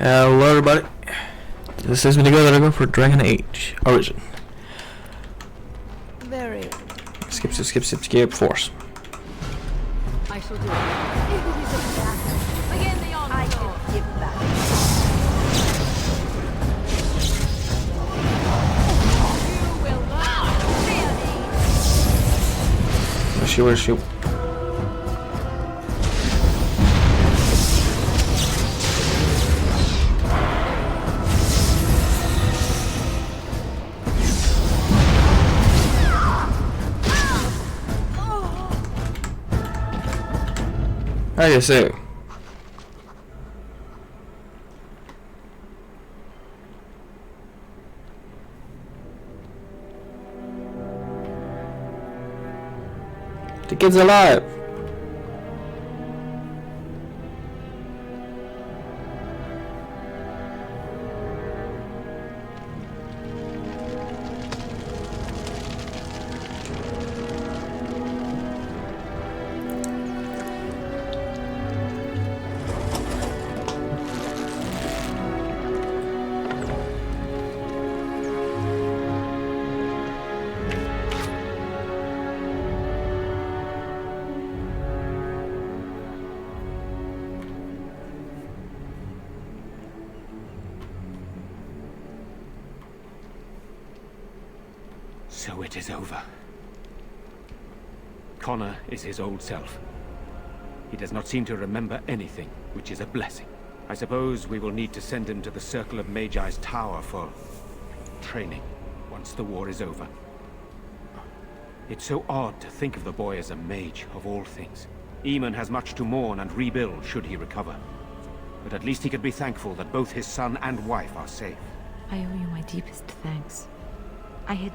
Hello everybody, this is me together go for Dragon Age Origin. Very. Skip, force. I shall do it. If it is a battle, again the onslaught. I can give back. You will not fear me. Where's she? How do you say? The kid's alive. So it is over. Connor is his old self. He does not seem to remember anything, which is a blessing. I suppose we will need to send him to the Circle of Magi's tower for training, once the war is over. It's so odd to think of the boy as a mage, of all things. Eamon has much to mourn and rebuild should he recover. But at least he could be thankful that both his son and wife are safe. I owe you my deepest thanks. I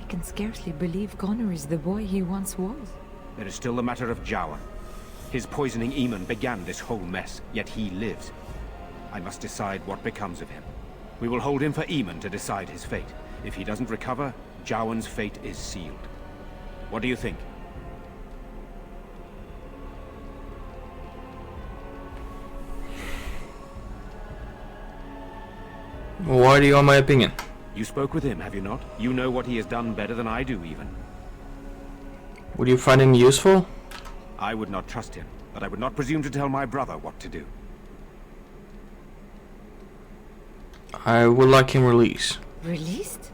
can scarcely believe Connor is the boy he once was. There is still the matter of Jowan. His poisoning Eamon began this whole mess, yet he lives. I must decide what becomes of him. We will hold him for Eamon to decide his fate. If he doesn't recover, Jowan's fate is sealed. What do you think? Why do you want my opinion? You spoke with him, have you not? You know what he has done better than I do, even. Would you find him useful? I would not trust him, but I would not presume to tell my brother what to do. I would like him released. Released?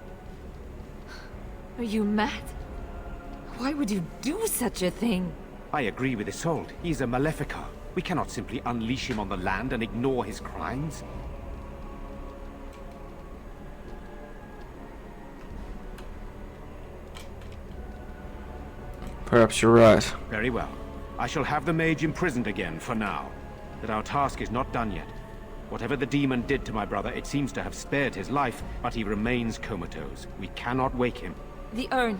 Are you mad? Why would you do such a thing? I agree with Isolde. He's a Maleficar. We cannot simply unleash him on the land and ignore his crimes. Perhaps you're right. Very well. I shall have the mage imprisoned again for now. But our task is not done yet. Whatever the demon did to my brother, it seems to have spared his life, but he remains comatose. We cannot wake him. The urn.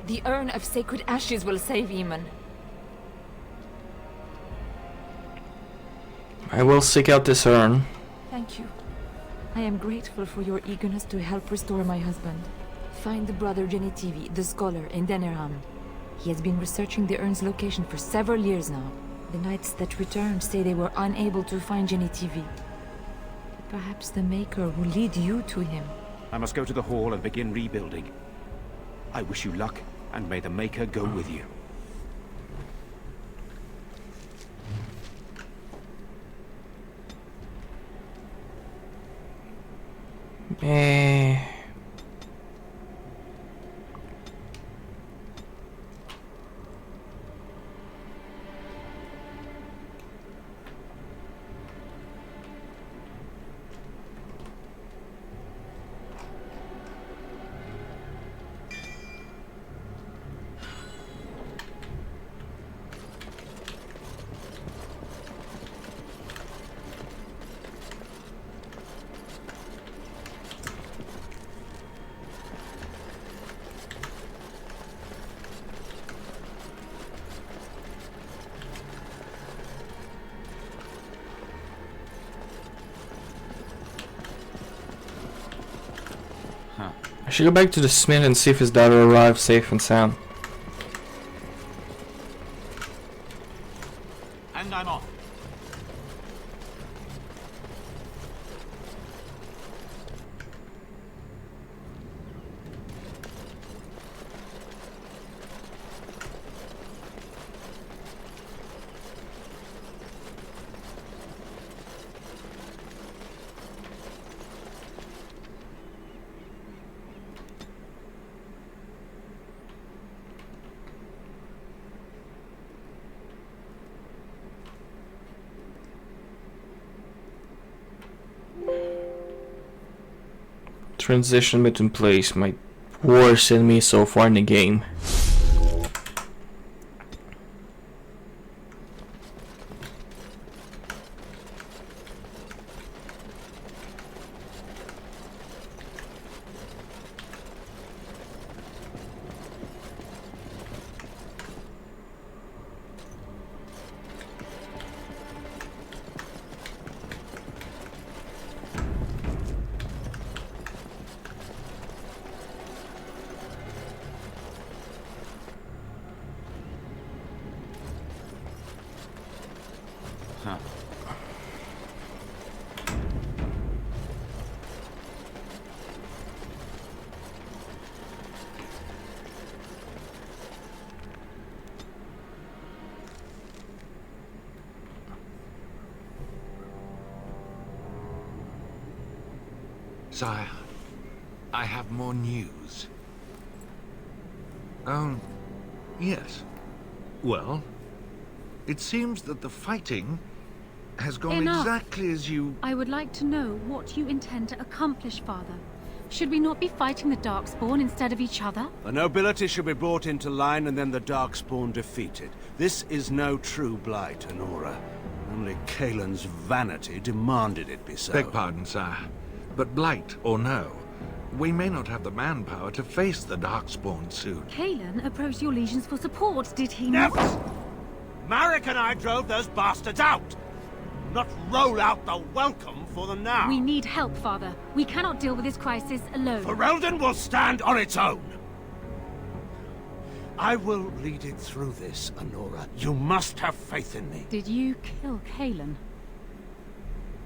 The urn of sacred ashes will save Eamon. I will seek out this urn. Thank you. I am grateful for your eagerness to help restore my husband. Find the brother Genitivi, the scholar, in Deneram. He has been researching the urn's location for several years now. The knights that returned say they were unable to find Genitivi. Perhaps the Maker will lead you to him. I must go to the hall and begin rebuilding. I wish you luck, and may the Maker go with you. I should go back to the smith and see if his daughter arrived safe and sound. And I'm off. transition between plays might worsen me so far in the game. Huh. Sire, I have more news. Oh, yes. Well, it seems that the fighting has gone Enough. exactly as you... I would like to know what you intend to accomplish, Father. Should we not be fighting the Darkspawn instead of each other? The nobility should be brought into line and then the Darkspawn defeated. This is no true blight, Honora. Only Kaelin's vanity demanded it be so. Beg pardon, sire. But blight or no, we may not have the manpower to face the Darkspawn soon. Kaelin approached your legions for support, did he not? Never! Marek and I drove those bastards out! Not roll out the welcome for them now! We need help, Father. We cannot deal with this crisis alone. Ferelden will stand on its own! I will lead it through this, Honora. You must have faith in me. Did you kill Kaelin?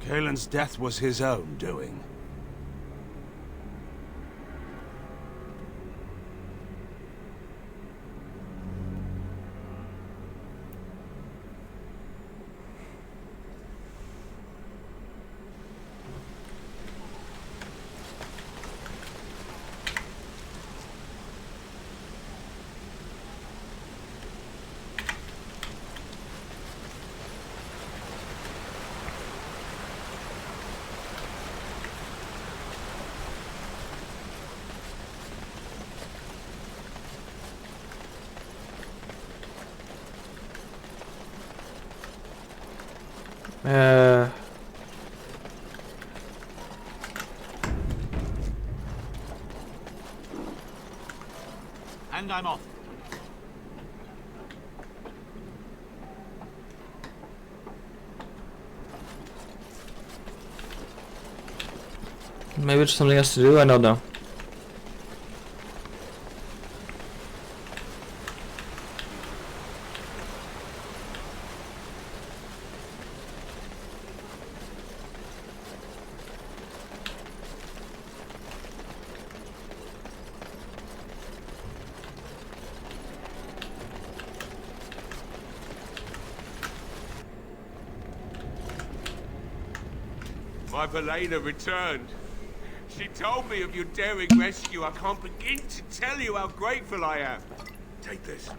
Kaelin's death was his own doing. And I'm off. Maybe there's something else to do, I don't know. My Valena returned. She told me of your daring rescue. I can't begin to tell you how grateful I am. Take this.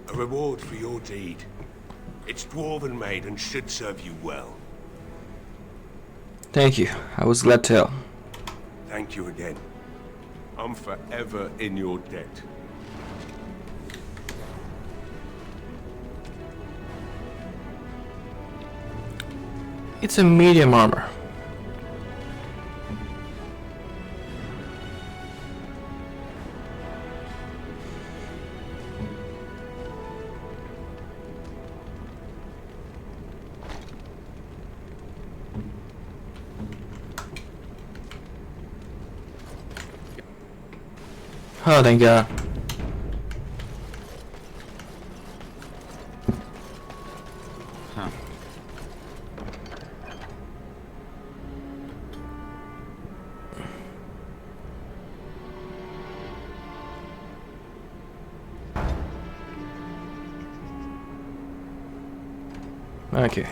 A reward for your deed. It's dwarven made and should serve you well. Thank you. I was glad to help. Thank you again. I'm forever in your debt. It's a medium armor. Oh, thank God. Huh. Okay.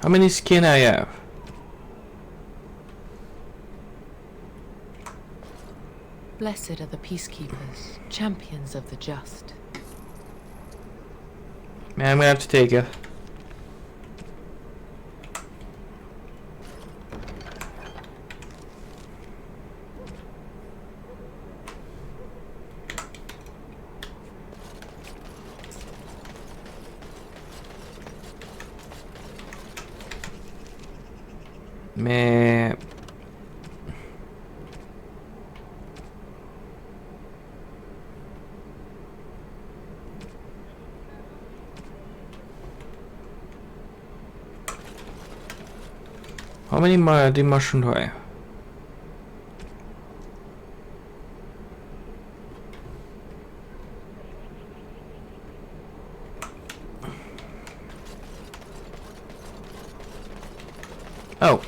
How many skin I have? Blessed are the peacekeepers, champions of the just. Man, I'm gonna have to take it. Man. How many mushroom do I have? Oh.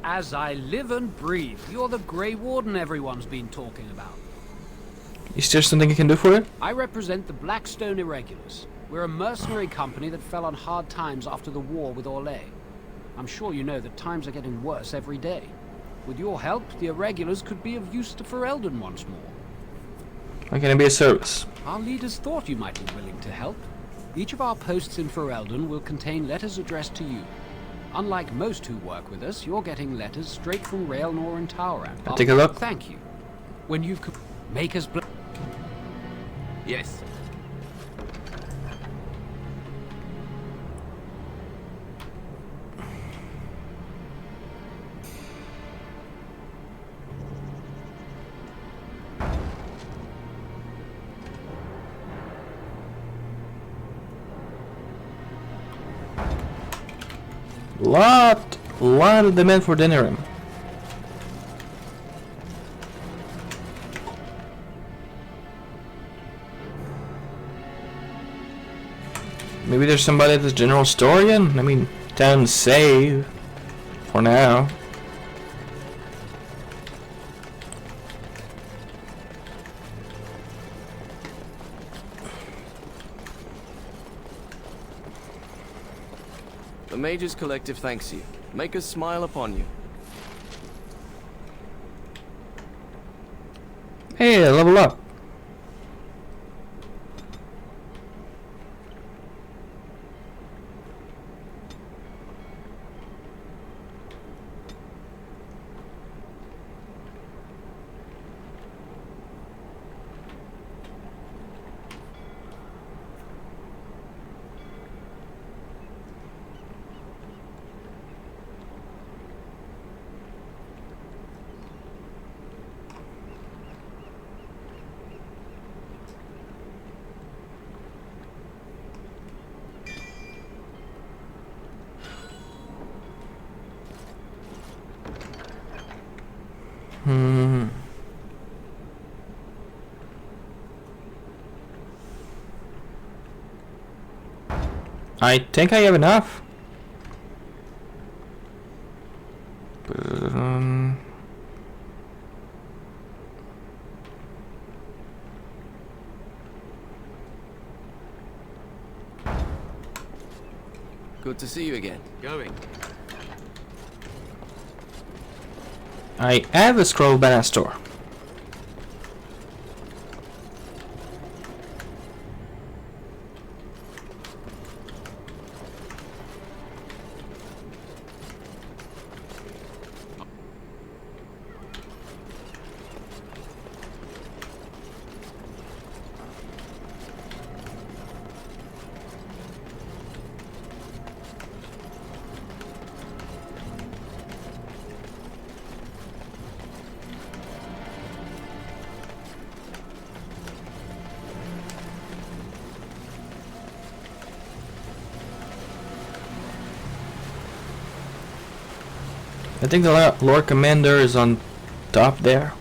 As I live and breathe, you're the Grey Warden everyone's been talking about. Is there something you can do for it? I represent the Blackstone Irregulars. We're a mercenary company that fell on hard times after the war with Orlais. I'm sure you know that times are getting worse every day. With your help, the Irregulars could be of use to Ferelden once more. How can it be a service? Our leaders thought you might be willing to help. Each of our posts in Ferelden will contain letters addressed to you. Unlike most who work with us, you're getting letters straight from Raelnor and Tauran. I'll take a look. Thank you. When you've make us Yes. Lot of demand for dinner. Maybe there's somebody at this general store again? I mean, town save for now. The Mages Collective thanks you. Make us smile upon you. Hey, level up. I think I have enough. Good to see you again. Going. I have a scroll banner store. I think the Lord Commander is on top there.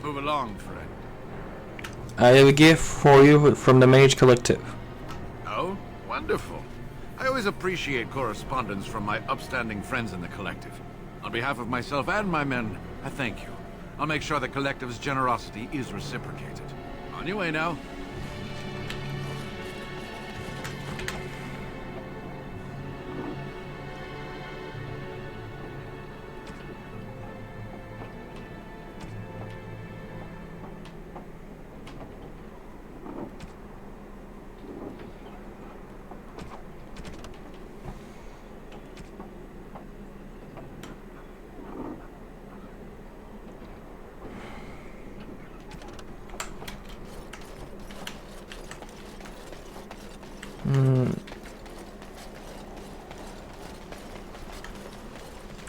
Move along, friend. I have a gift for you from the Mage Collective. Oh, wonderful. I always appreciate correspondence from my upstanding friends in the collective. On behalf of myself and my men, I thank you. I'll make sure the collective's generosity is reciprocated. On your way now.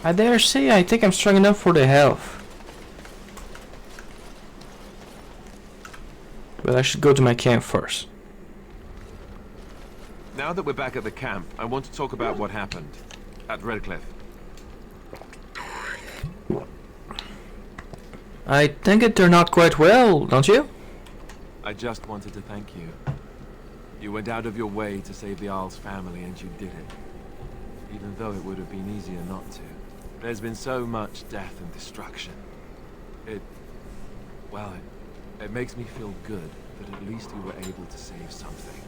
I dare say I think I'm strong enough for the health. But I should go to my camp first. Now that we're back at the camp, I want to talk about what happened at Redcliffe. I think it turned out quite well, don't you? I just wanted to thank you. You went out of your way to save the Arl's family, and you did it. Even though it would have been easier not to. There's been so much death and destruction. It makes me feel good that at least you were able to save something.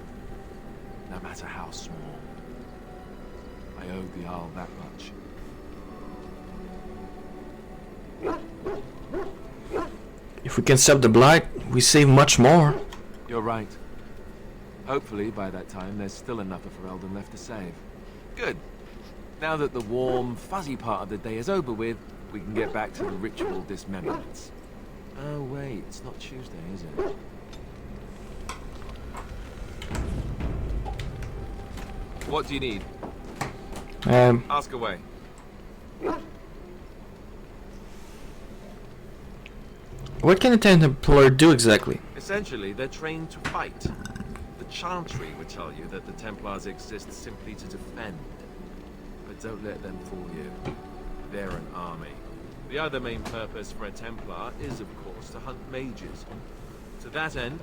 No matter how small. I owed the Arl that much. If we can stop the blight, we save much more. You're right. Hopefully, by that time, there's still enough of Ferelden left to save. Good. Now that the warm, fuzzy part of the day is over with, we can get back to the ritual dismemberments. Oh wait, it's not Tuesday, is it? What do you need? Ask away. What can a Templar do exactly? Essentially, they're trained to fight. The Chantry would tell you that the Templars exist simply to defend. But don't let them fool you. They're an army. The other main purpose for a Templar is, of course, to hunt mages. To that end,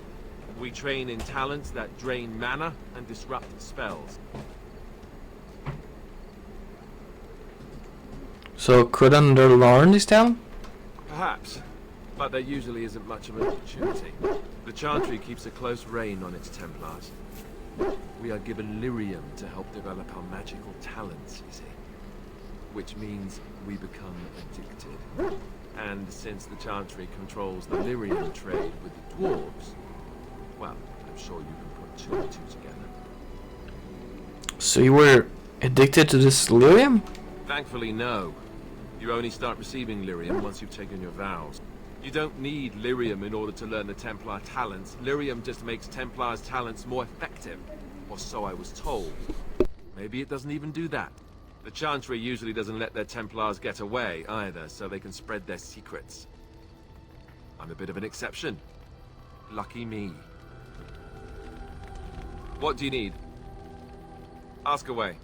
we train in talents that drain mana and disrupt spells. So could Under learn this talent? Perhaps, but there usually isn't much of an opportunity. The Chantry keeps a close rein on its Templars. We are given lyrium to help develop our magical talents, you see. Which means we become addicted. And since the Chantry controls the lyrium trade with the dwarves, well, I'm sure you can put two and two together. So you were addicted to this lyrium? Thankfully, no. You only start receiving lyrium once you've taken your vows. You don't need lyrium in order to learn the Templar talents. Lyrium just makes Templars' talents more effective. Or so I was told. Maybe it doesn't even do that. The Chantry usually doesn't let their Templars get away either, so they can spread their secrets. I'm a bit of an exception. Lucky me. What do you need? Ask away.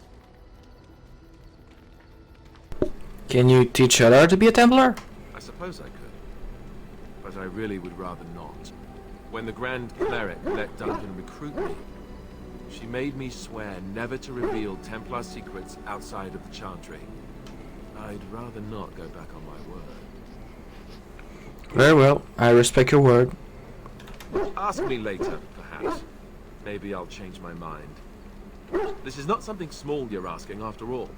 Can you teach Adar to be a Templar? I suppose I could. But I really would rather not. When the Grand Cleric let Duncan recruit me, she made me swear never to reveal Templar secrets outside of the Chantry. I'd rather not go back on my word. Very well, I respect your word. Ask me later, perhaps. Maybe I'll change my mind. This is not something small you're asking, after all.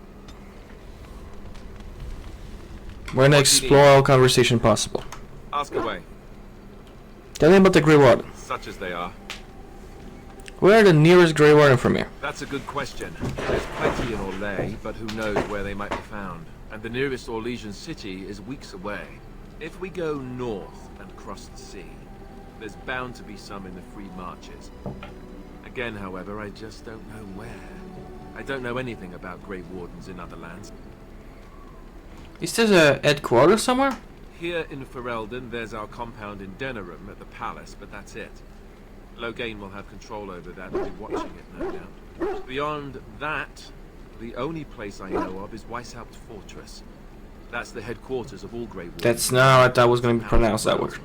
We're gonna explore all conversation possible. Ask away. Tell me about the Grey Warden. Such as they are. Where are the nearest Grey Warden from here? That's a good question. There's plenty in Orlais, but who knows where they might be found. And the nearest Orlesian city is weeks away. If we go north and cross the sea, there's bound to be some in the Free Marches. Again, however, I just don't know where. I don't know anything about Grey Wardens in other lands. Is there a headquarters somewhere? Here in Ferelden, there's our compound in Denerim at the palace, but that's it. Loghain will have control over that and be watching it, no doubt. Beyond that, the only place I know of is Weishaupt Fortress. That's the headquarters of all Grey Wardens. That's not what I was going to be pronounced that word.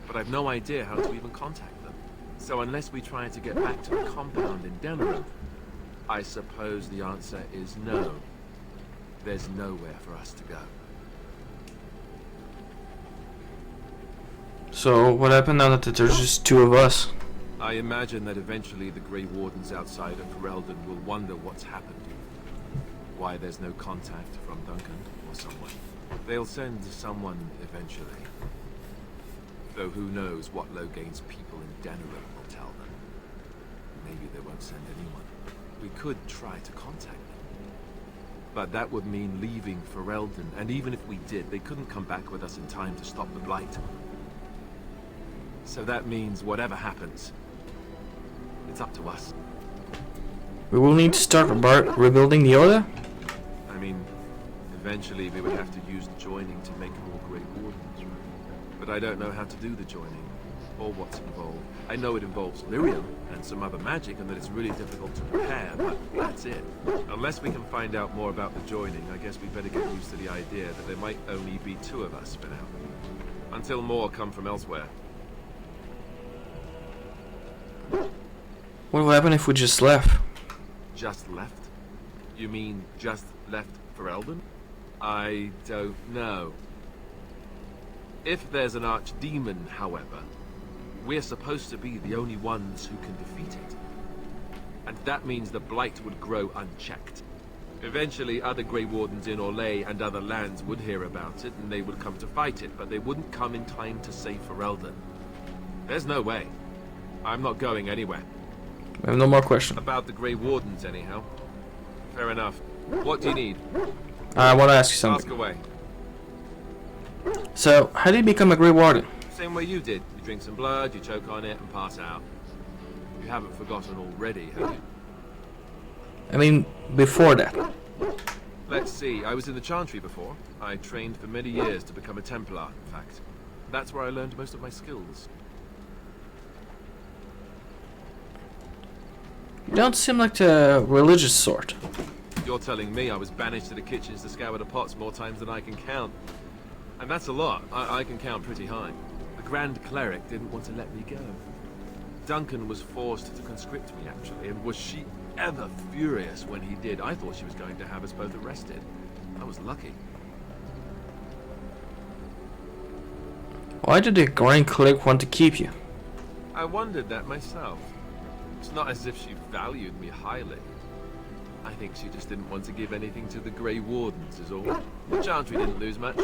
But I've no idea how to even contact them. So unless we try to get back to the compound in Denerim, I suppose the answer is no. There's nowhere for us to go. So what happened now that there's just two of us? I imagine that eventually the Grey Wardens outside of Ferelden will wonder what's happened. Why there's no contact from Duncan or someone. They'll send someone eventually. Though who knows what Logain's people in Denerim will tell them. Maybe they won't send anyone. We could try to contact them. But that would mean leaving Ferelden, and even if we did, they couldn't come back with us in time to stop the Blight. So that means whatever happens, it's up to us. We will need to start rebuilding the Order? I mean, eventually we would have to use joining to make more Grey Wardens, right? But I don't know how to do the joining, or what's involved. I know it involves lyrium and some other magic, and that it's really difficult to prepare, but that's it. Unless we can find out more about the joining, I guess we better get used to the idea that there might only be two of us for now. Until more come from elsewhere. What will happen if we just left? Just left? You mean just left Ferelden? I don't know. If there's an archdemon, however, we're supposed to be the only ones who can defeat it. And that means the Blight would grow unchecked. Eventually, other Grey Wardens in Orlais and other lands would hear about it, and they would come to fight it, but they wouldn't come in time to save Ferelden. There's no way. I'm not going anywhere. I have no more questions. About the Grey Wardens, anyhow. Fair enough. What do you need? I want to ask you something. Ask away. So, how did you become a Grey Warden? Same way you did. You drink some blood, you choke on it, and pass out. You haven't forgotten already, have you? I mean, before that. Let's see, I was in the Chantry before. I trained for many years to become a Templar, in fact. That's where I learned most of my skills. You don't seem like the religious sort. You're telling me I was banished to the kitchens to scour the pots more times than I can count. And that's a lot. I can count pretty high. The Grand Cleric didn't want to let me go. Duncan was forced to conscript me, actually, and was she ever furious when he did. I thought she was going to have us both arrested. I was lucky. Why did the Grand Cleric want to keep you? I wondered that myself. It's not as if she valued me highly. I think she just didn't want to give anything to the Grey Wardens is all. The Chantry didn't lose much.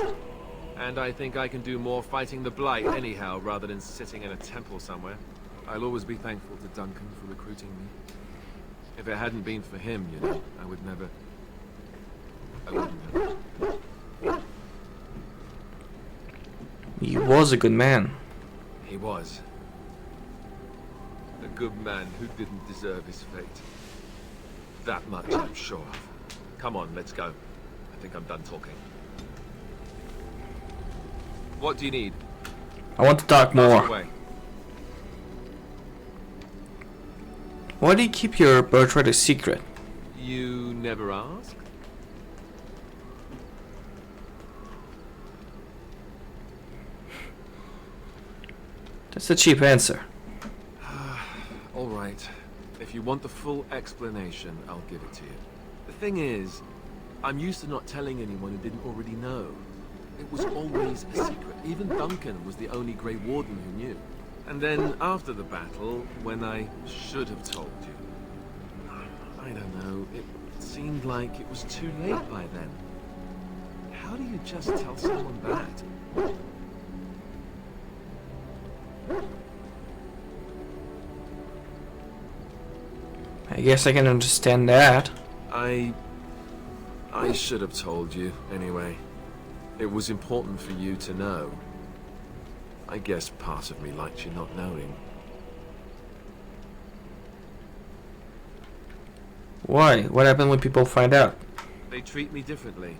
And I think I can do more fighting the Blight anyhow, rather than sitting in a temple somewhere. I'll always be thankful to Duncan for recruiting me. If it hadn't been for him, you know, I wouldn't have. He was a good man. He was. A good man who didn't deserve his fate. That much I'm sure of. Come on, let's go. I think I'm done talking. What do you need? I want to talk more. Away. Why do you keep your birthright a secret? You never asked? That's a cheap answer. All right. If you want the full explanation, I'll give it to you. The thing is, I'm used to not telling anyone who didn't already know. It was always a secret. Even Duncan was the only Grey Warden who knew. And then, after the battle, when I should have told you, I don't know, it seemed like it was too late by then. How do you just tell someone that? I guess I can understand that. I should have told you, anyway. It was important for you to know. I guess part of me liked you not knowing. Why? What happened when people find out? They treat me differently.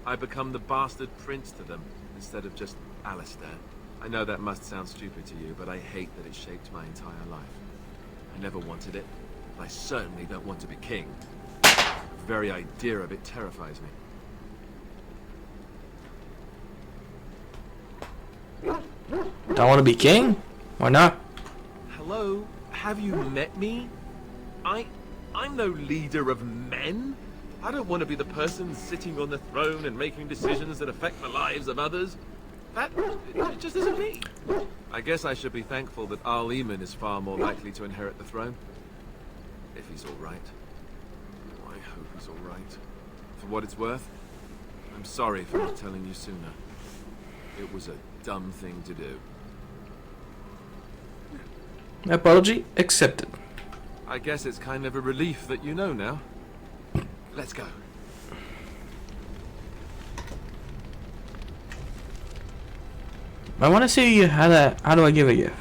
I become the bastard prince to them, instead of just Alistair. I know that must sound stupid to you, but I hate that it shaped my entire life. I never wanted it. I certainly don't want to be king. The very idea of it terrifies me. Don't want to be king? Why not? Hello? Have you met me? I'm no leader of men. I don't want to be the person sitting on the throne and making decisions that affect the lives of others. That it just isn't me. I guess I should be thankful that Al-Eman is far more likely to inherit the throne. If he's all right. Oh, I hope he's all right. For what it's worth, I'm sorry for not telling you sooner. It was a dumb thing to do. Apology accepted. I guess it's kind of a relief that you know now. Let's go. I want to see how do I give a gift?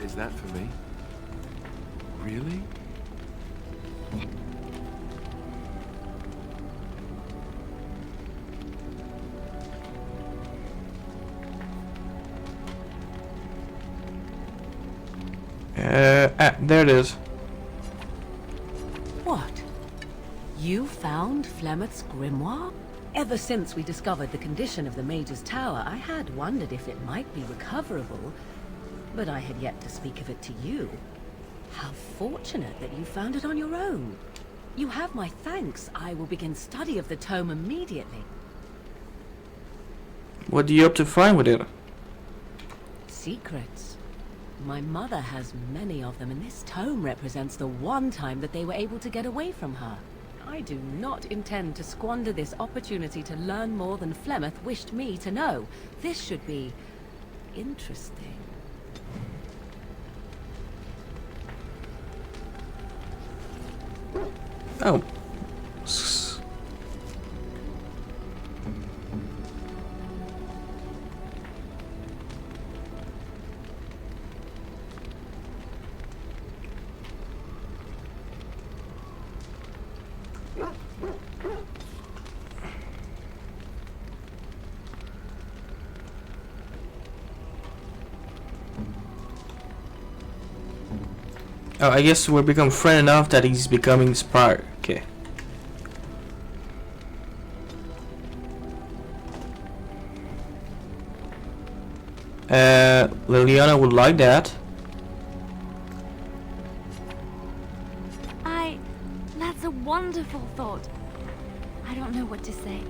Is that for me? Really? There it is. What? You found Flemeth's grimoire? Ever since we discovered the condition of the Mage's Tower, I had wondered if it might be recoverable, but I had yet to speak of it to you. How fortunate that you found it on your own. You have my thanks. I will begin study of the tome immediately. What do you hope to find with it? Secrets. My mother has many of them, and this tome represents the one time that they were able to get away from her. I do not intend to squander this opportunity to learn more than Flemeth wished me to know. This should be interesting. Oh. Oh, I guess we've become friend enough that he's becoming inspired. Okay. Liliana would like that. That's a wonderful thought. I don't know what to say.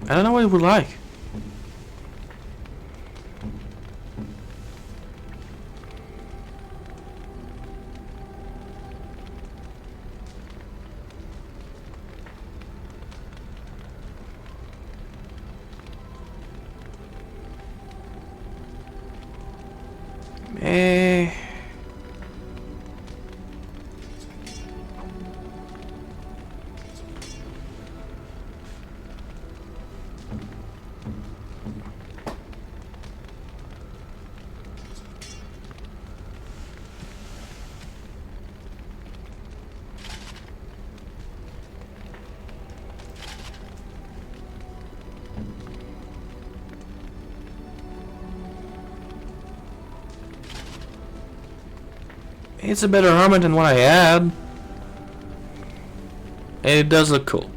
I don't know what he would like. It's a better armor than what I had. And it does look cool.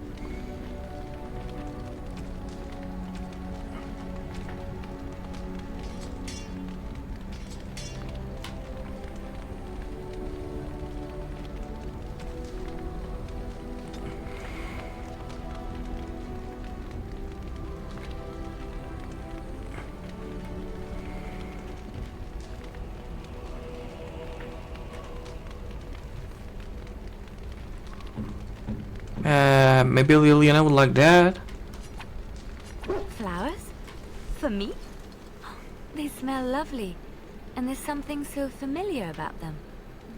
Maybe Liliana would like that. Flowers? For me? They smell lovely, and there's something so familiar about them.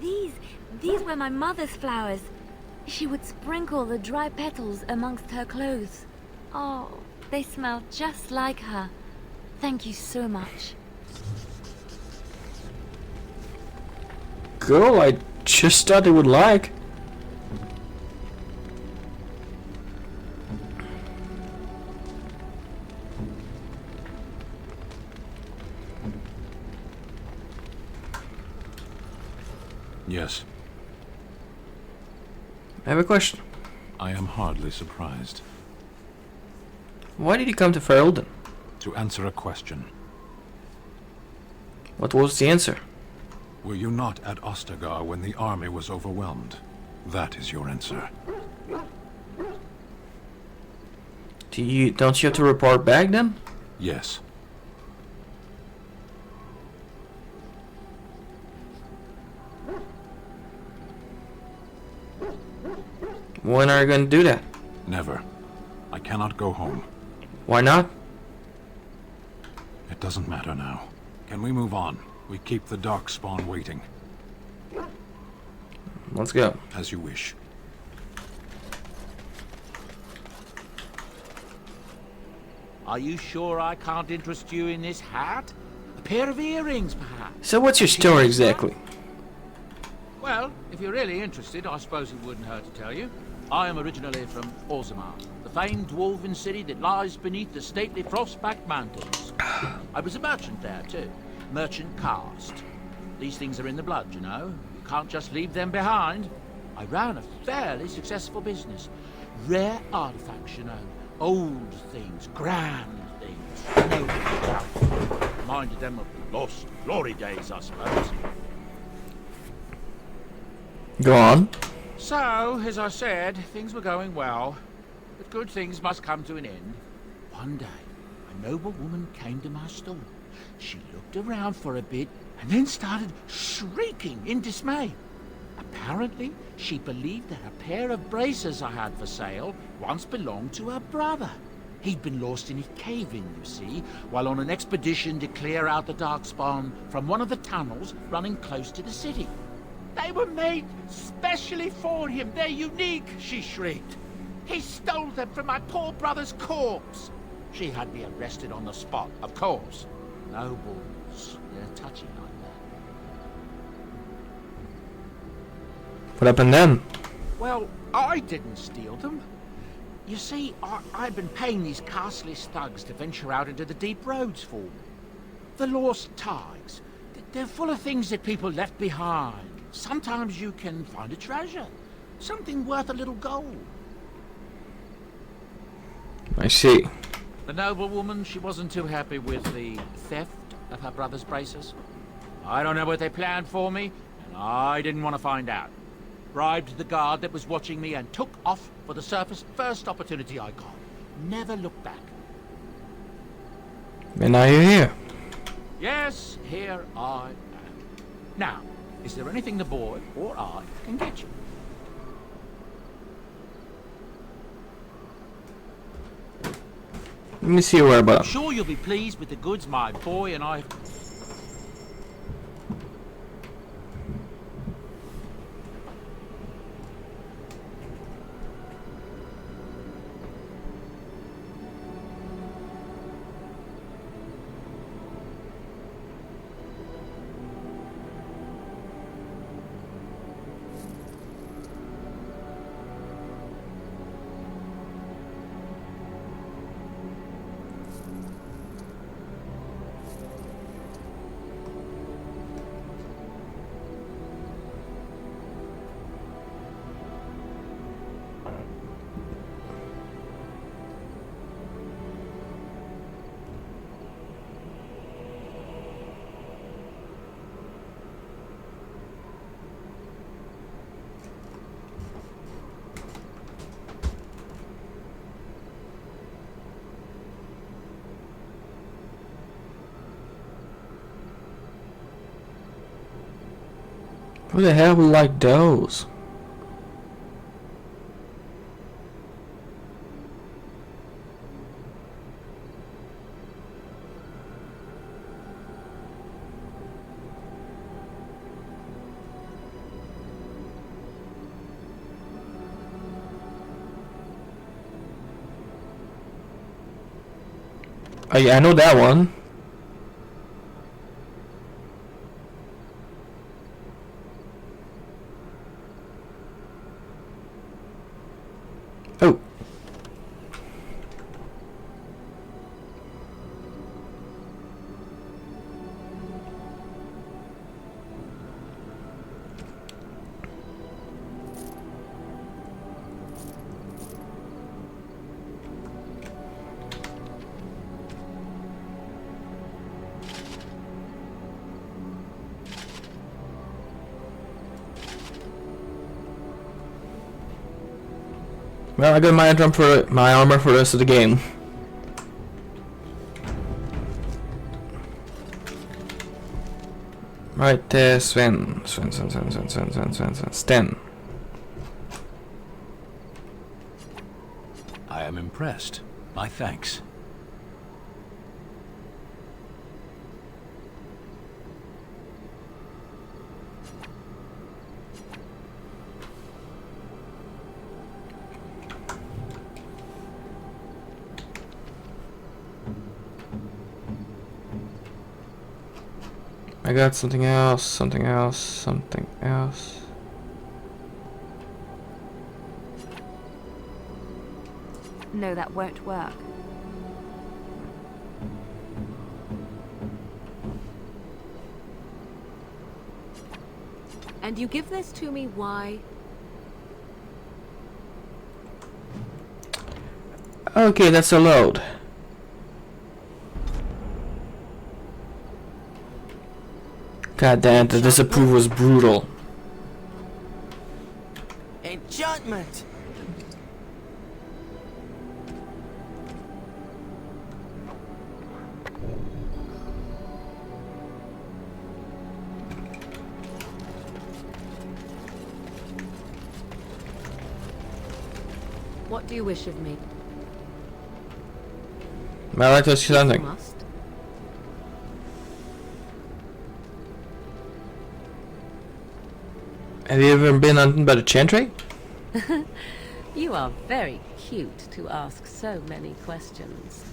These were my mother's flowers. She would sprinkle the dry petals amongst her clothes. Oh, they smell just like her. Thank you so much. Girl, I just thought they would like. Yes. I have a question. I am hardly surprised. Why did you come to Ferelden? To answer a question. What was the answer? Were you not at Ostagar when the army was overwhelmed? That is your answer. Don't you have to report back then? Yes. When are you going to do that? Never. I cannot go home. Why not? It doesn't matter now. Can we move on? We keep the Darkspawn waiting. Let's go. As you wish. Are you sure I can't interest you in this hat? A pair of earrings, perhaps? So what's your story exactly? Well, if you're really interested, I suppose it wouldn't hurt to tell you. I am originally from Orzammar, the famed dwarven city that lies beneath the stately Frostback Mountains. I was a merchant there, too. Merchant caste. These things are in the blood, you know. You can't just leave them behind. I ran a fairly successful business. Rare artifacts, you know. Old things, grand things. No doubt. Reminded them of the lost glory days, I suppose. Go on. So, as I said, things were going well. But good things must come to an end. One day, a noble woman came to my store. She looked around for a bit and then started shrieking in dismay. Apparently, she believed that a pair of braces I had for sale once belonged to her brother. He'd been lost in a cave-in, you see, while on an expedition to clear out the Darkspawn from one of the tunnels running close to the city. They were made specially for him. They're unique, she shrieked. He stole them from my poor brother's corpse. She had me arrested on the spot, of course. Nobles, they're touchy like that. What happened then? Well, I didn't steal them. You see, I've been paying these castless thugs to venture out into the deep roads for me. The lost ties. They're full of things that people left behind. Sometimes you can find a treasure. Something worth a little gold. I see. The noblewoman, she wasn't too happy with the theft of her brother's braces. I don't know what they planned for me, and I didn't want to find out. Bribed the guard that was watching me and took off for the surface first opportunity I got. Never looked back. And now you're here. Yes, here I am. Now, is there anything the boy or I can get you? Let me see your whereabouts. I'm sure you'll be pleased with the goods my boy and I... Who the hell would like those? Oh yeah, I know that one. Oh. Well, I got my armor for the rest of the game. Right there, Sven. Sten. I am impressed. My thanks. I got something else. No, that won't work. And you give this to me, why? Okay, that's a load. God damn, the disapproval was brutal. Enchantment! What do you wish of me? I'd like to ask you something. Must. Have you ever been on about a chantry? You are very cute to ask so many questions.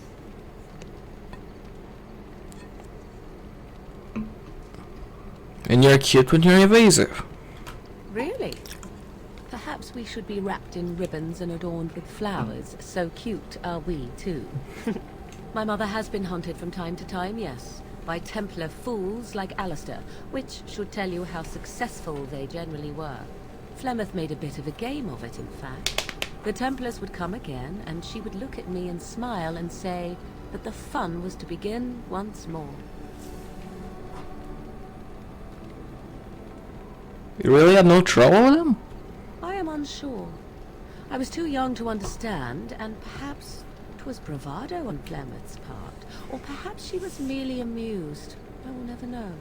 And you're cute when you're evasive. Really? Perhaps we should be wrapped in ribbons and adorned with flowers. So cute are we, too. My mother has been hunted from time to time, yes, by Templar fools like Alistair, which should tell you how successful they generally were. Flemeth made a bit of a game of it, in fact. The Templars would come again, and she would look at me and smile and say that the fun was to begin once more. You really had no trouble with him? I am unsure. I was too young to understand, and perhaps it was bravado on Flemeth's part, or perhaps she was merely amused. I will never know.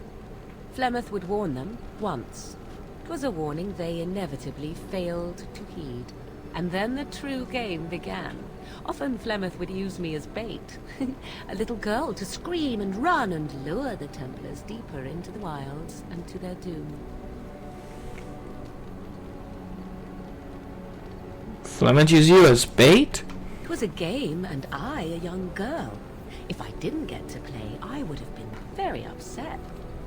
Flemeth would warn them, once. It was a warning they inevitably failed to heed. And then the true game began. Often Flemeth would use me as bait. A little girl to scream and run and lure the Templars deeper into the wilds and to their doom. Flemeth used you as bait? It was a game, and I a young girl. If I didn't get to play, I would have been very upset.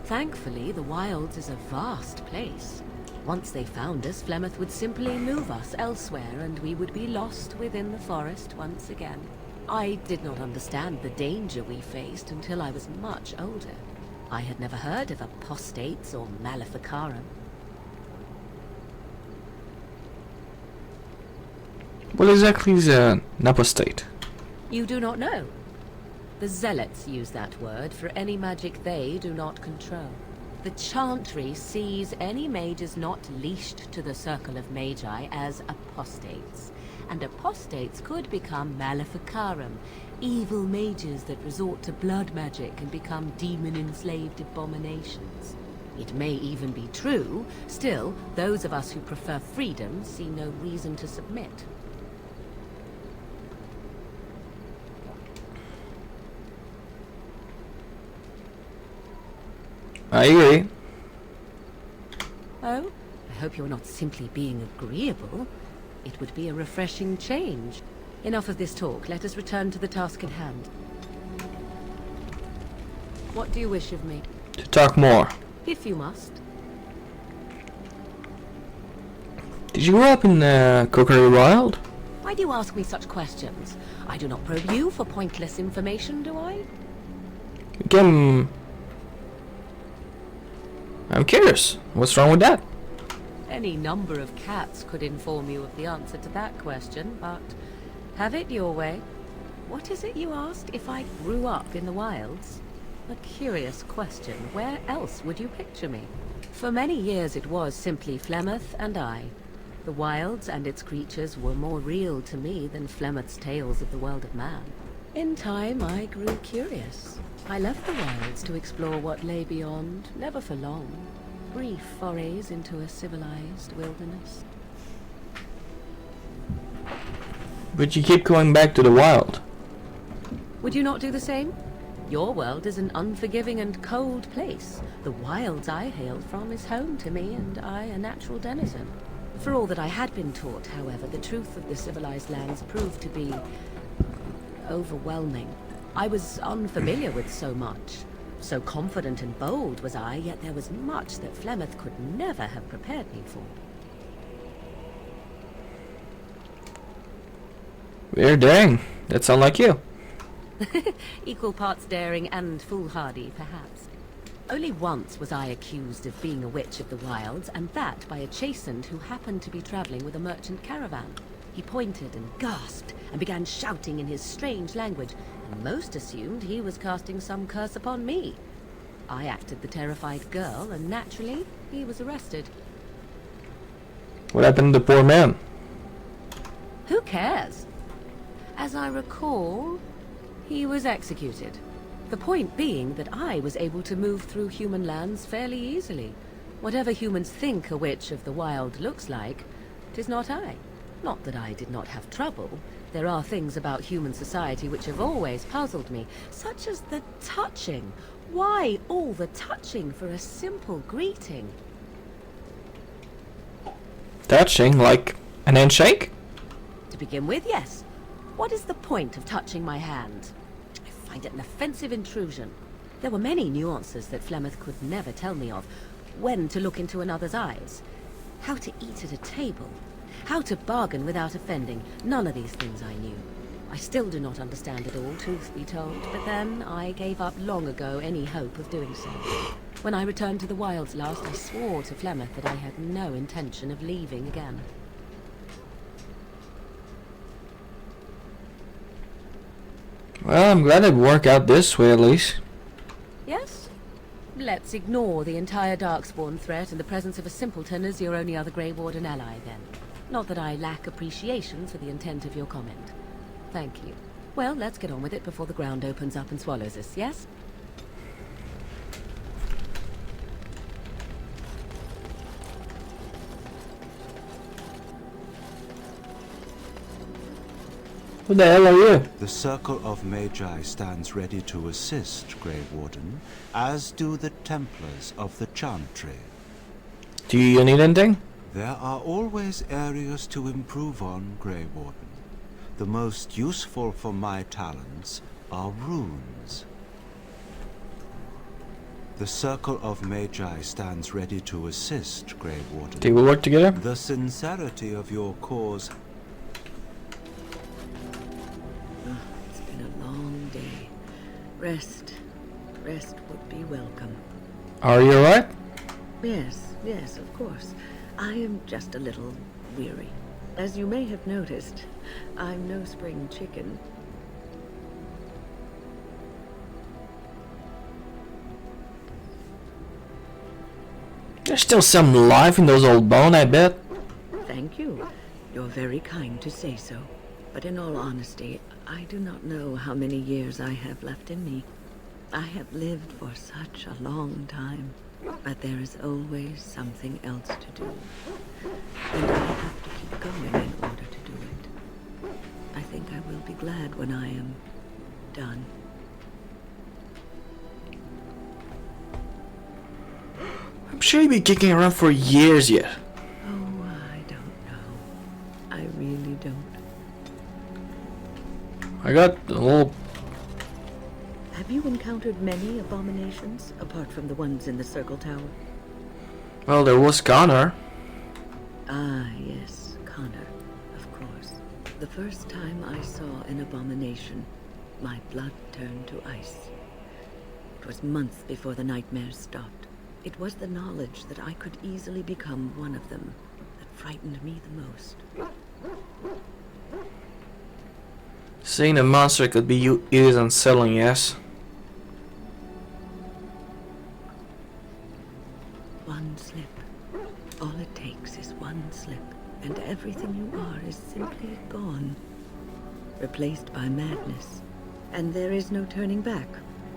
Thankfully, the wilds is a vast place. Once they found us, Flemeth would simply move us elsewhere, and we would be lost within the forest once again. I did not understand the danger we faced until I was much older. I had never heard of apostates or maleficarum. What exactly is an apostate? You do not know? The Zealots use that word for any magic they do not control. The Chantry sees any mages not leashed to the Circle of Magi as apostates. And apostates could become maleficarum, evil mages that resort to blood magic and become demon-enslaved abominations. It may even be true. Still, those of us who prefer freedom see no reason to submit. I agree. Oh? I hope you're not simply being agreeable. It would be a refreshing change. Enough of this talk. Let us return to the task at hand. What do you wish of me? To talk more. If you must. Did you grow up in Coconut Wild? Why do you ask me such questions? I do not probe you for pointless information, do I? Again, I'm curious. What's wrong with that? Any number of cats could inform you of the answer to that question, but have it your way. What is it you asked if I grew up in the wilds? A curious question. Where else would you picture me? For many years it was simply Flemeth and I. The wilds and its creatures were more real to me than Flemeth's tales of the world of man. In time I grew curious. I left the wilds to explore what lay beyond, never for long. Brief forays into a civilized wilderness. But you keep going back to the wild. Would you not do the same? Your world is an unforgiving and cold place. The wilds I hailed from is home to me, and I a natural denizen. For all that I had been taught, however, the truth of the civilized lands proved to be overwhelming. I was unfamiliar with so much. So confident and bold was I, yet there was much that Flemeth could never have prepared me for. We're daring. That sounds like you. Equal parts daring and foolhardy, perhaps. Only once was I accused of being a witch of the wilds, and that by a chastened who happened to be traveling with a merchant caravan. He pointed and gasped, and began shouting in his strange language, and most assumed he was casting some curse upon me. I acted the terrified girl, and naturally, he was arrested. What happened to the poor man? Who cares? As I recall, he was executed. The point being that I was able to move through human lands fairly easily. Whatever humans think a witch of the wild looks like, 'tis not I. Not that I did not have trouble. There are things about human society which have always puzzled me, such as the touching. Why all the touching for a simple greeting? Touching? Like an handshake? To begin with, yes. What is the point of touching my hand? I find it an offensive intrusion. There were many nuances that Flemeth could never tell me of. When to look into another's eyes. How to eat at a table. How to bargain without offending. None of these things I knew. I still do not understand it all, truth be told, but then I gave up long ago any hope of doing so. When I returned to the wilds last, I swore to Flemeth that I had no intention of leaving again. Well, I'm glad it worked out this way at least. Yes? Let's ignore the entire Darkspawn threat and the presence of a simpleton as your only other Grey Warden ally, then. Not that I lack appreciation for the intent of your comment. Thank you. Well, let's get on with it before the ground opens up and swallows us, yes? Who the hell are you? The Circle of Magi stands ready to assist, Grey Warden, as do the Templars of the Chantry. Do you need anything? There are always areas to improve on, Grey Warden. The most useful for my talents are runes. The Circle of Magi stands ready to assist, Grey Warden. They will work together? The sincerity of your cause... It's been a long day. Rest would be welcome. Are you alright? Yes, of course. I am just a little weary. As you may have noticed, I'm no spring chicken. There's still some life in those old bones, I bet. Thank you. You're very kind to say so. But in all honesty, I do not know how many years I have left in me. I have lived for such a long time, but there is always something else to do. And I have to keep going in order to do it. I think I will be glad when I am done. I'm sure you've been kicking around for years yet. Oh, I don't know. I really don't. I got a little Have you encountered many abominations, apart from the ones in the Circle Tower? Well, there was Connor. Ah, yes, Connor, of course. The first time I saw an abomination, my blood turned to ice. It was months before the nightmares stopped. It was the knowledge that I could easily become one of them that frightened me the most. Seeing a monster could be used unsettling, yes. One slip. All it takes is one slip, and everything you are is simply gone. Replaced by madness. And there is no turning back.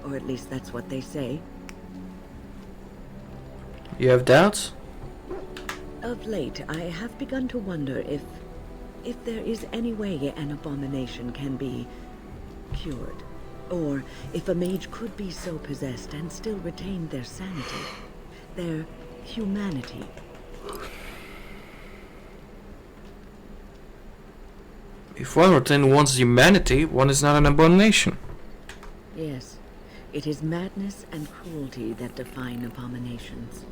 Or at least that's what they say. You have doubts? Of late, I have begun to wonder if there is any way an abomination can be cured. Or if a mage could be so possessed and still retain their sanity, their humanity. If one retains one's humanity, one is not an abomination. Yes, it is madness and cruelty that define abominations.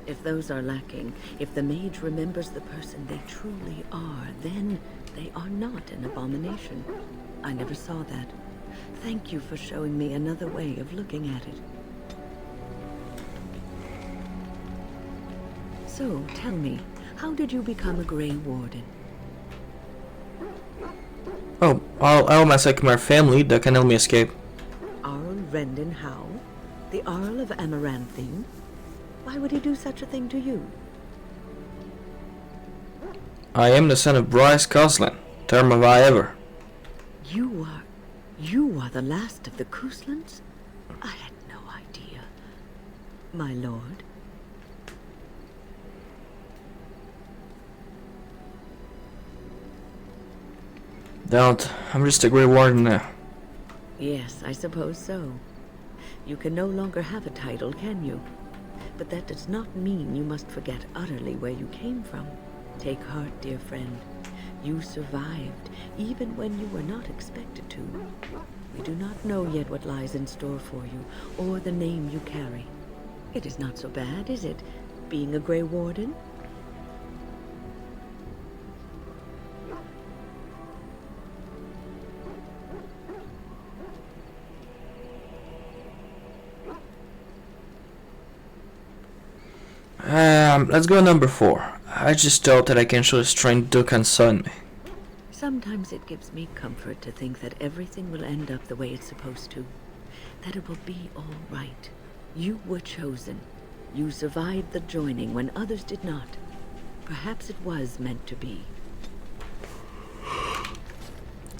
If those are lacking, if the mage remembers the person they truly are, then they are not an abomination. I never saw that. Thank you for showing me another way of looking at it. So, tell me, how did you become a Grey Warden? Oh, I owe my Sycamore family that can help me escape. Arl Rendon Howe? The Arl of Amaranthine? Why would he do such a thing to you? I am the son of Bryce Coslin, term of I ever. You are the last of the Coslins? I had no idea. My lord? Don't. I'm just a Grey Warden now. Yes, I suppose so. You can no longer have a title, can you? But that does not mean you must forget utterly where you came from. Take heart, dear friend. You survived, even when you were not expected to. We do not know yet what lies in store for you, or the name you carry. It is not so bad, is it, being a Grey Warden? Let's go number 4. I just thought that I can show strength Duke and son me. Sometimes it gives me comfort to think that everything will end up the way it's supposed to. That it will be all right. You were chosen. You survived the joining when others did not. Perhaps it was meant to be.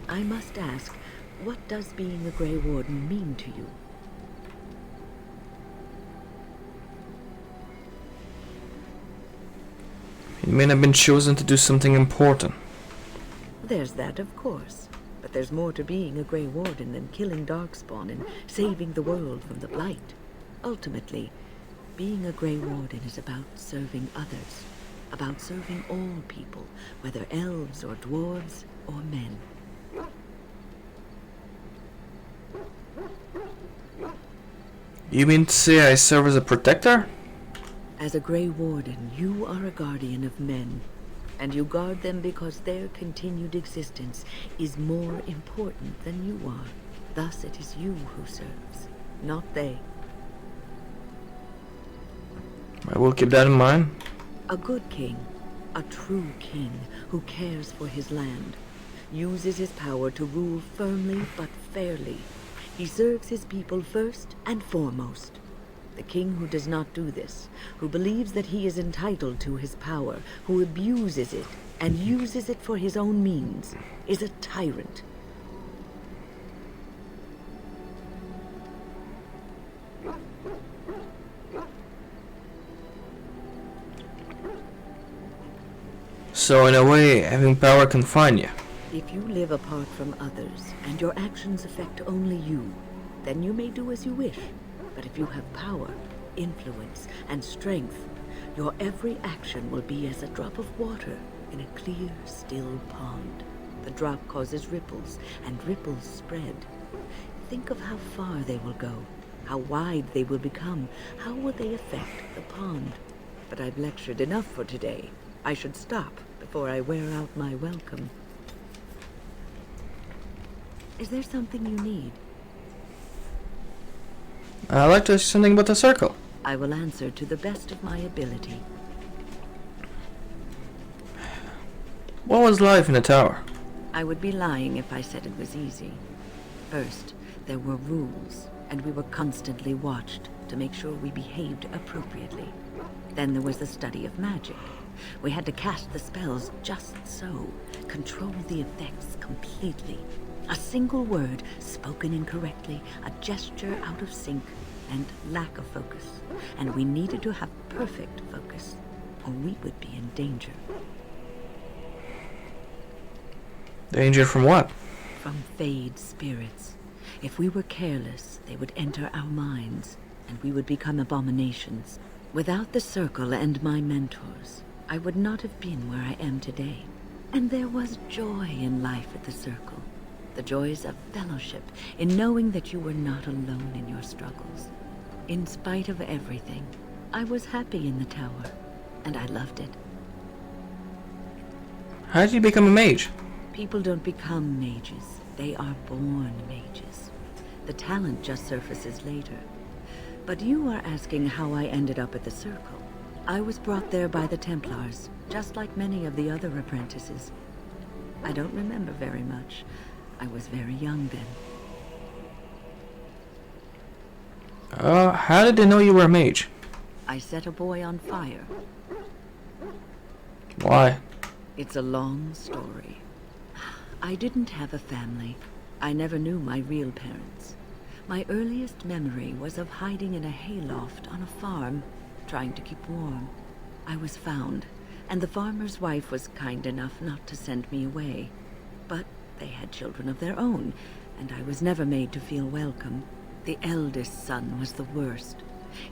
I must ask, what does being a Grey Warden mean to you? You may have been chosen to do something important. There's that, of course. But there's more to being a Grey Warden than killing Darkspawn and saving the world from the Blight. Ultimately, being a Grey Warden is about serving others. About serving all people, whether elves or dwarves or men. You mean to say I serve as a protector? As a Grey Warden, you are a guardian of men, and you guard them because their continued existence is more important than you are. Thus it is you who serves, not they. I will keep that in mind. A good king, a true king who cares for his land, uses his power to rule firmly but fairly. He serves his people first and foremost. The king who does not do this, who believes that he is entitled to his power, who abuses it and uses it for his own means, is a tyrant. So in a way, having power can confine you. If you live apart from others, and your actions affect only you, then you may do as you wish. But if you have power, influence, and strength, your every action will be as a drop of water in a clear, still pond. The drop causes ripples, and ripples spread. Think of how far they will go, how wide they will become, how will they affect the pond. But I've lectured enough for today. I should stop before I wear out my welcome. Is there something you need? I'd like to ask something about the circle. I will answer to the best of my ability. What was life in the tower? I would be lying if I said it was easy. First, there were rules, and we were constantly watched to make sure we behaved appropriately. Then there was the study of magic. We had to cast the spells just so, control the effects completely. A single word spoken incorrectly, a gesture out of sync, and lack of focus. And we needed to have perfect focus, or we would be in danger. Danger from what? From Fade spirits. If we were careless, they would enter our minds, and we would become abominations. Without the circle and my mentors, I would not have been where I am today. And there was joy in life at the circle. The joys of fellowship, in knowing that you were not alone in your struggles. In spite of everything, I was happy in the tower, and I loved it. How did you become a mage? People don't become mages, they are born mages. The talent just surfaces later. But you are asking how I ended up at the circle. I was brought there by the Templars, just like many of the other apprentices. I don't remember very much. I was very young then. How did they know you were a mage? I set a boy on fire. Why? It's a long story. I didn't have a family. I never knew my real parents. My earliest memory was of hiding in a hayloft on a farm, trying to keep warm. I was found, and the farmer's wife was kind enough not to send me away. But they had children of their own, and I was never made to feel welcome. The eldest son was the worst.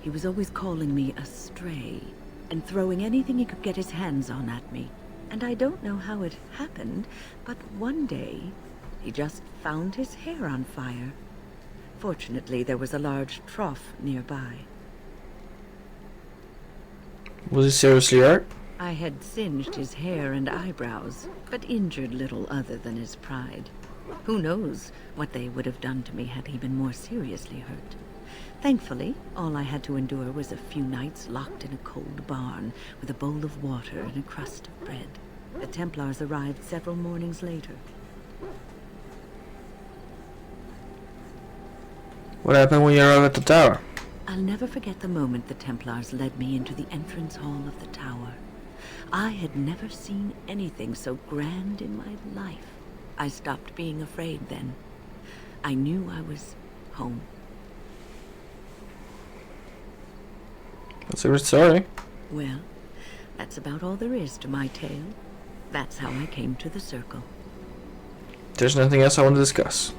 He was always calling me a stray, and throwing anything he could get his hands on at me. And I don't know how it happened, but one day, he just found his hair on fire. Fortunately, there was a large trough nearby. Was he seriously hurt? I had singed his hair and eyebrows, but injured little other than his pride. Who knows what they would have done to me had he been more seriously hurt. Thankfully, all I had to endure was a few nights locked in a cold barn with a bowl of water and a crust of bread. The Templars arrived several mornings later. What happened when you arrived at the tower? I'll never forget the moment the Templars led me into the entrance hall of the tower. I had never seen anything so grand in my life. I stopped being afraid then. I knew I was home. That's a good story. Well, that's about all there is to my tale. That's how I came to the circle. There's nothing else I want to discuss.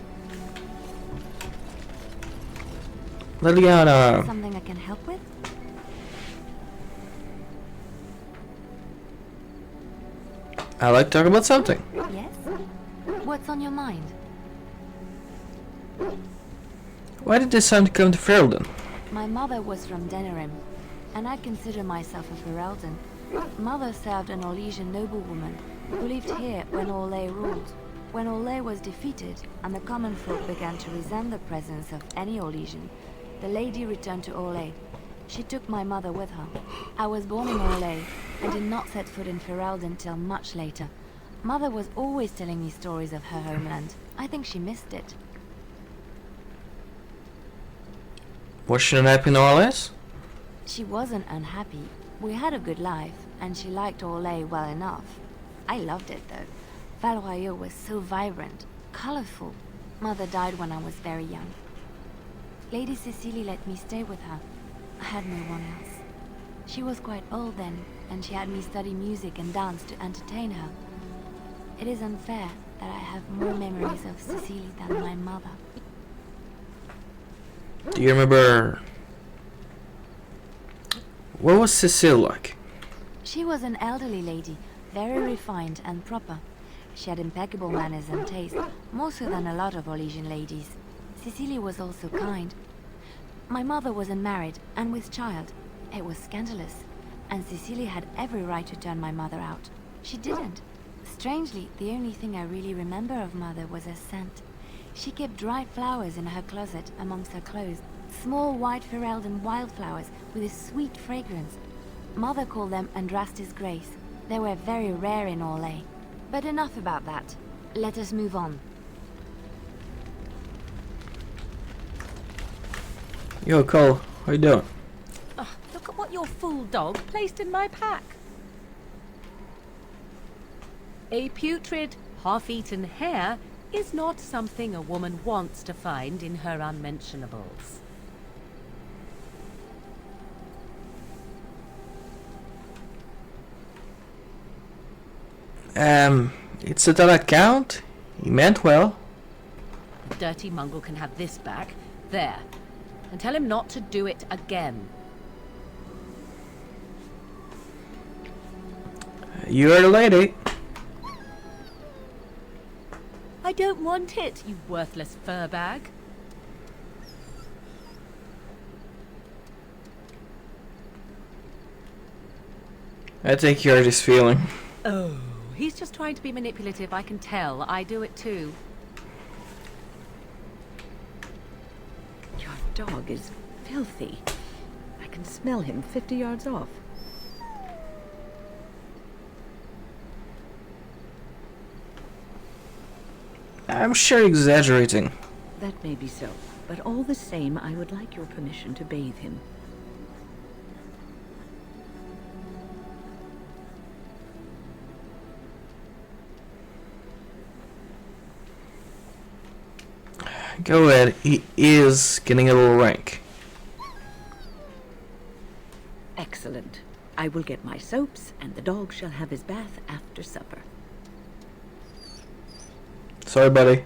Liliana. Something I can help with? I'd like to talk about something. Yes? What's on your mind? Why did you decide to come to Ferelden? My mother was from Denerim, and I consider myself a Ferelden. Mother served an Orlesian noblewoman who lived here when Orlais ruled. When Orlais was defeated and the common folk began to resent the presence of any Orlesian, the lady returned to Orlais. She took my mother with her. I was born in Orlais and did not set foot in Ferelden till much later. Mother was always telling me stories of her homeland. I think she missed it. Was she not happy in Orlais? She wasn't unhappy. We had a good life, and she liked Orlais well enough. I loved it, though. Val-Royeaux was so vibrant, colorful. Mother died when I was very young. Lady Cecily let me stay with her. I had no one else. She was quite old then, and she had me study music and dance to entertain her. It is unfair that I have more memories of Cecily than my mother. Do you remember... What was Cecile like? She was an elderly lady, very refined and proper. She had impeccable manners and taste, more so than a lot of Orlesian ladies. Cecilia was also kind. My mother was unmarried and with child. It was scandalous, and Cecilia had every right to turn my mother out. She didn't. Strangely, the only thing I really remember of Mother was her scent. She kept dried flowers in her closet amongst her clothes. Small white Ferelden wildflowers with a sweet fragrance. Mother called them Andrastis grace. They were very rare in Orlais. But enough about that. Let us move on. Yo, Cole, how you doing? Oh, look at what your fool dog placed in my pack. A putrid, half-eaten hare is not something a woman wants to find in her unmentionables. It's a that account. He meant well. The dirty mongrel can have this back. There. And tell him not to do it again. You're the lady. I don't want it, you worthless fur bag. I think you're just feeling. Oh, he's just trying to be manipulative, I can tell. I do it too. Your dog is filthy. I can smell him 50 yards off. I'm sure exaggerating. That may be so, but all the same, I would like your permission to bathe him. Go ahead, he is getting a little rank. Excellent. I will get my soaps, and the dog shall have his bath after supper. Sorry, buddy.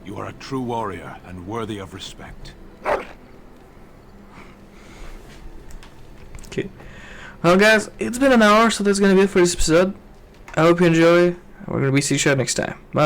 You are a true warrior and worthy of respect. Okay. Well, guys, it's been an hour, so that's gonna be it for this episode. I hope you enjoy. We're gonna be see you next time. Bye.